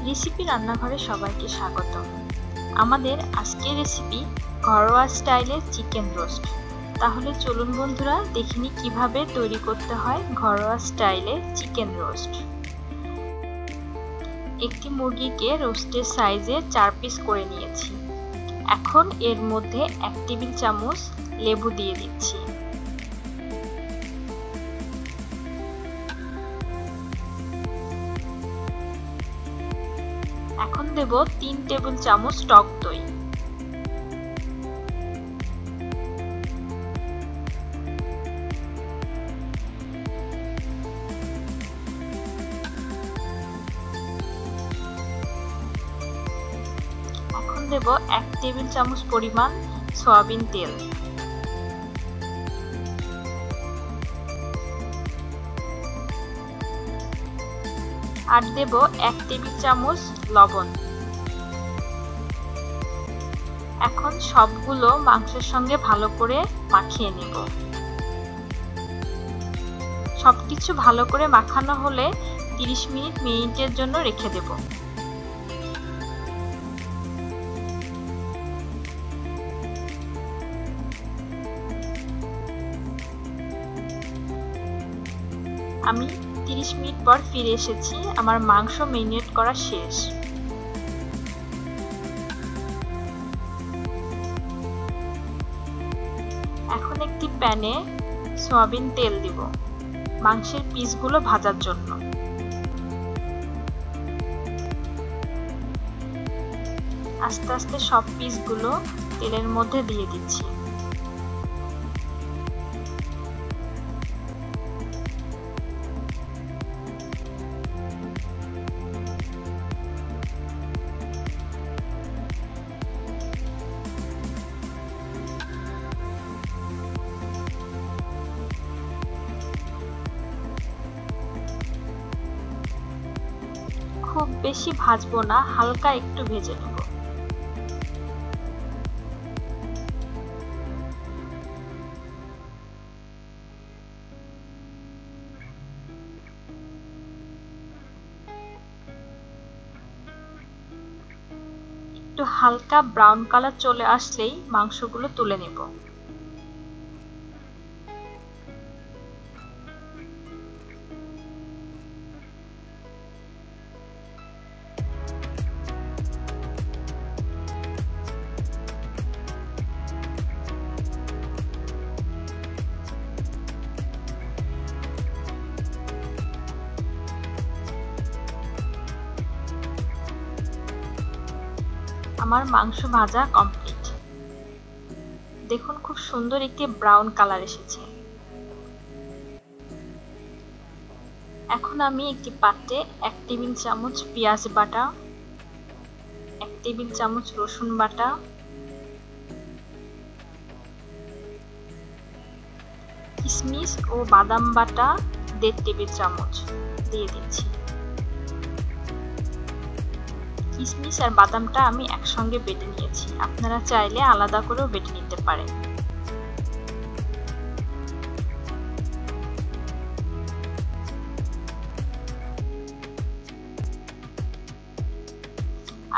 Recipe রান্নাঘরে সবাইকে স্বাগত। আমাদের আজকের রেসিপি ঘরোয়া স্টাইলে চিকেন রোস্ট। তাহলে চলুন বন্ধুরা দেখে নিই কিভাবে তৈরি করতে হয় ঘরোয়া স্টাইলে চিকেন রোস্ট। একটি মুরগিকে রোস্টের সাইজে 4 পিস করে নিয়েছি। এখন এর মধ্যে 1 টেবিল চামচ লেবু দিয়ে দিচ্ছি। এখন দেব 3 টেবিল চামচ টক দই। এখন দেব 1 টেবিল চামচ পরিমাণ সয়াবিন তেল। আর দেব 1 টেবিল চামচ লবণ। এখন সবগুলো মাংসের সঙ্গে ভালো করে মাখিয়ে নেব। সবকিছু ভালো করে মাখানো হলে 30 মিনিটের জন্য রেখে দেব। আমি 30 মিনিট পর ফিরে এসেছি। আমার মাংস ম্যারিনেট করা শেষ। এখন একটি প্যানে সয়াবিন তেল দিব মাংসের পিসগুলো ভাজার জন্য। আস্তে আস্তে সব পিসগুলো তেলের মধ্যে দিয়ে দিচ্ছি। খুব বেশি ভাজবো না, হালকা একটু ভেজে নেব। একটু হালকা ব্রাউন কালার চলে আসলেই মাংসগুলো তুলে নেব। আমার মাংস ভাজা কমপ্লিট। দেখুন খুব সুন্দর একটি ব্রাউন কালার এসেছে। এখন আমি একটি পাত্রে 1 টেবিল চামচ পেঁয়াজ বাটা, 1 টেবিল চামচ রসুন বাটা, কিশমিশ ও বাদাম বাটা 1.5 টেবিল চামচ দিয়ে দিচ্ছি। কিশমিশ আর বাদামটা আমি একসঙ্গে বেটে নিয়েছি। আপনারা চাইলে আলাদা করেও বেটে নিতে পারেন।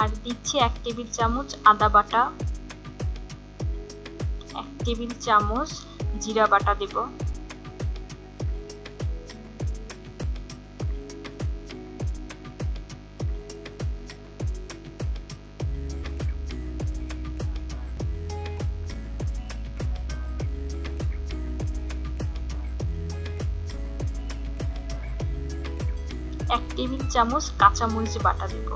আর দিচ্ছি 1 টেবিল চামচ আদা বাটা, 1 টেবিল চামচ জিরা বাটা দেব। এক টেবিল চামচ কাঁচামরিচ বাটা দেব।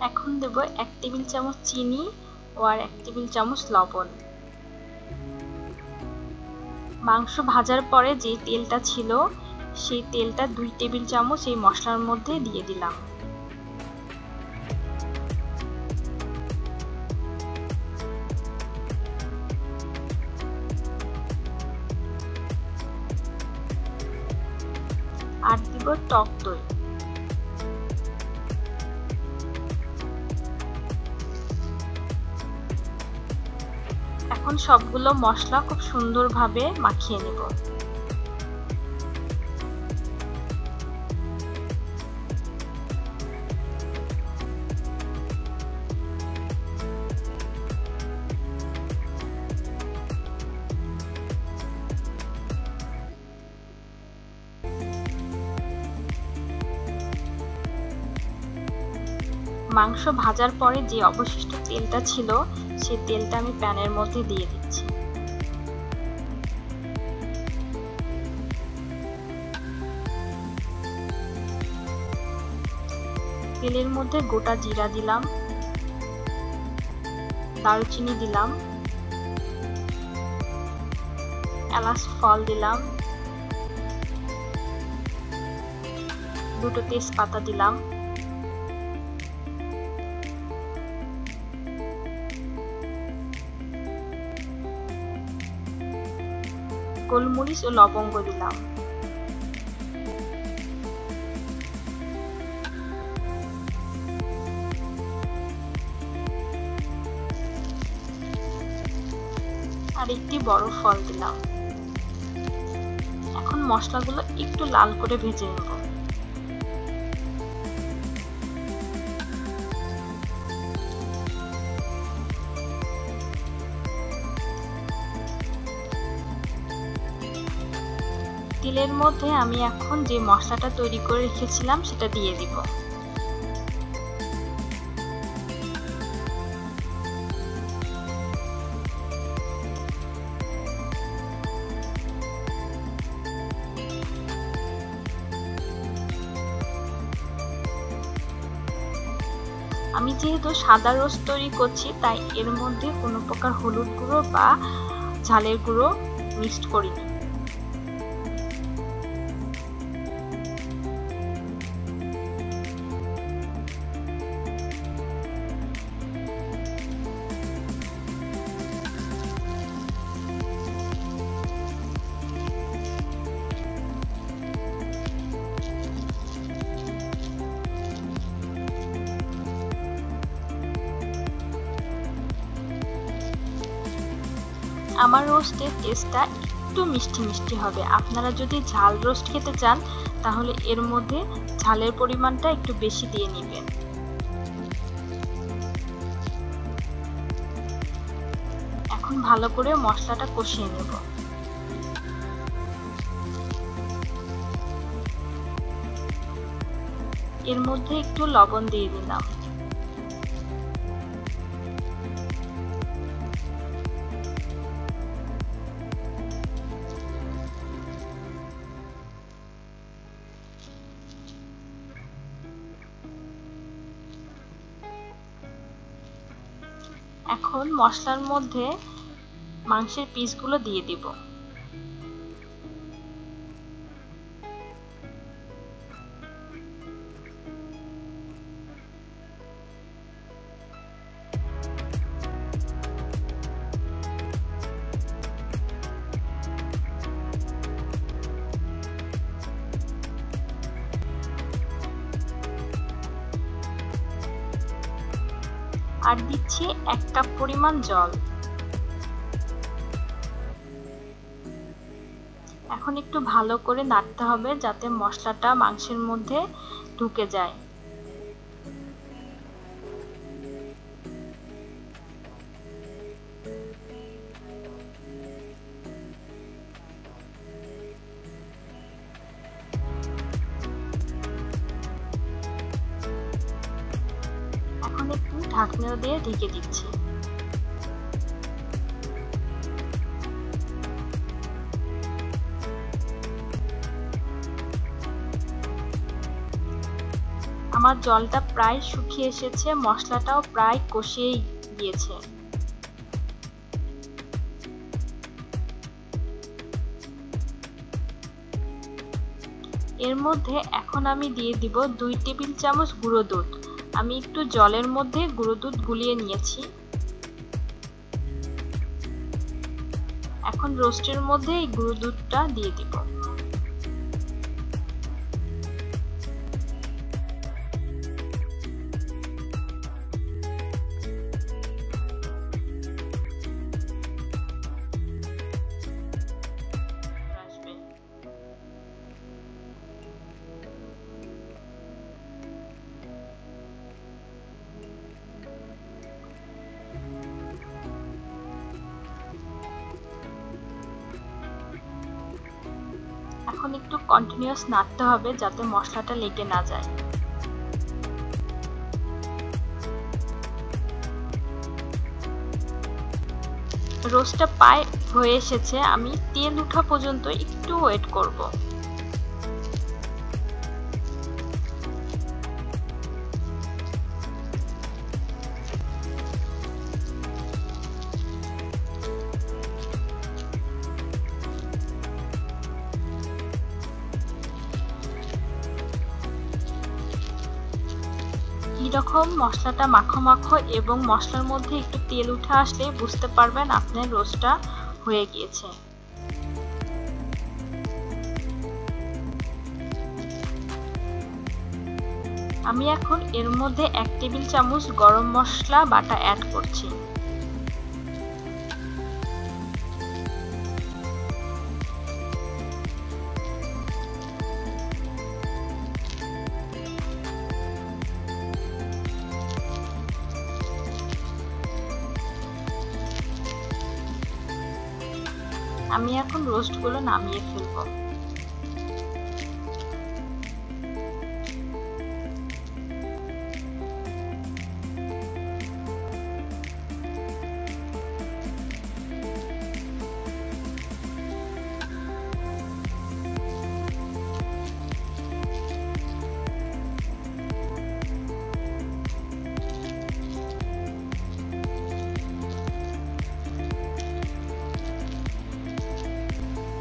এখন দেব 1 টেবিল চামচ চিনি ও আর 1 টেবিল চামচ লবণ। মাংস ভাজার পরে যে তেলটা ছিল সেই তেলটা 2 টেবিল চামচ এই মশলার মধ্যে দিয়ে দিলাম। আর দিব টক দই। এখন সবগুলো মশলা খুব সুন্দরভাবে মাখিয়ে নেব। মাংস ভাজার পরে যে অবশিষ্ট তেলটা ছিল সেই তেলটা আমি প্যানের মধ্যে দিয়ে দিচ্ছি। তেলের মধ্যে গোটা জিরা দিলাম, দারুচিনি দিলাম, এলাচ ফল দিলাম, দুটো তেজপাতা দিলাম, গোলমরিচ ও লবঙ্গ দিলাম। আর একটি বড় ফল দিলাম। এখন মশলাগুলো একটু লাল করে ভেজে নেব। তেলের মধ্যে আমি এখন যে মশলাটা তৈরি করে রেখেছিলাম সেটা দিয়ে দিব। আমি যেহেতু সাদা রোস্ট তৈরি করছি তাই এর মধ্যে কোনো প্রকার হলুদ গুঁড়ো বা ঝালের গুঁড়ো মিক্সড করিনি। আমার রোস্টের টেস্টটা একটু মিষ্টি মিষ্টি হবে। আপনারা যদি ঝাল রোস্ট খেতে চান তাহলে এর মধ্যে ঝালের পরিমাণটা একটু বেশি দিয়ে নেবেন। এখন ভালো করে মশলাটা কষিয়ে নেব। এর মধ্যে একটু লবণ দিয়ে দিলাম। এখন মশলার মধ্যে মাংসের পিসগুলো দিয়ে দিব। আর দিচ্ছি 1 কাপ পরিমাণ জল। এখন একটু ভালো করে নাড়তে হবে যাতে মশলাটা মাংসের মধ্যে ঢুকে যায়। এখন একটু ঢাকনা দিয়ে ঢেকে দিচ্ছি। আমার জলটা প্রায় শুকিয়ে এসেছে, মশলাটাও প্রায় কষিয়ে গিয়েছে। এর মধ্যে এখন আমি দিয়ে দিব 2 টেবিল চামচ গুঁড়ো দুধ। আমি একটু জলের মধ্যে গুঁড়ো দুধ গুলিয়ে নিয়েছি। এখন রোস্টের মধ্যে এই গুঁড়ো দুধটা দিয়ে দিব। এখন একটু কন্টিনিউয়াস নাড়তে হবে যাতে মশলাটা লেগে না যায়। রোস্টটা প্রায় হয়ে এসেছে, আমি তেল ওঠা পর্যন্ত একটু ওয়েট করব। এরকম মশলাটা মাখো মাখো এবং মশলার মধ্যে একটু তেল উঠে আসলে বুঝতে পারবেন আপনার রোস্টটা হয়ে গিয়েছে। আমি এখন এর মধ্যে 1 টেবিল চামচ গরম মশলা বাটা অ্যাড করছি। আমি এখন রোস্টগুলো নামিয়ে ফেলব।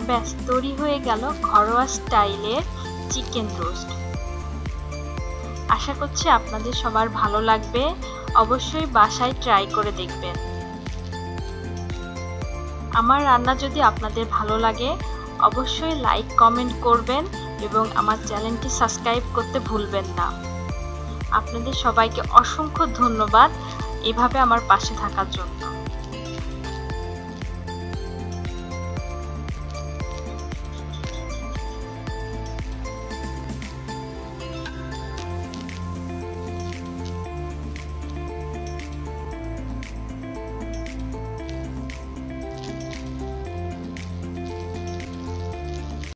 ব্যাস তৈরি হয়ে গেল ঘরোয়া স্টাইলের চিকেন রোস্ট। আশা করছি আপনাদের সবার ভালো লাগবে, অবশ্যই বাসায় ট্রাই করে দেখবেন। আমার রান্না যদি আপনাদের ভালো লাগে অবশ্যই লাইক কমেন্ট করবেন এবং আমার চ্যানেলটি সাবস্ক্রাইব করতে ভুলবেন না। আপনাদের সবাইকে অসংখ্য ধন্যবাদ এভাবে আমার পাশে থাকার জন্য।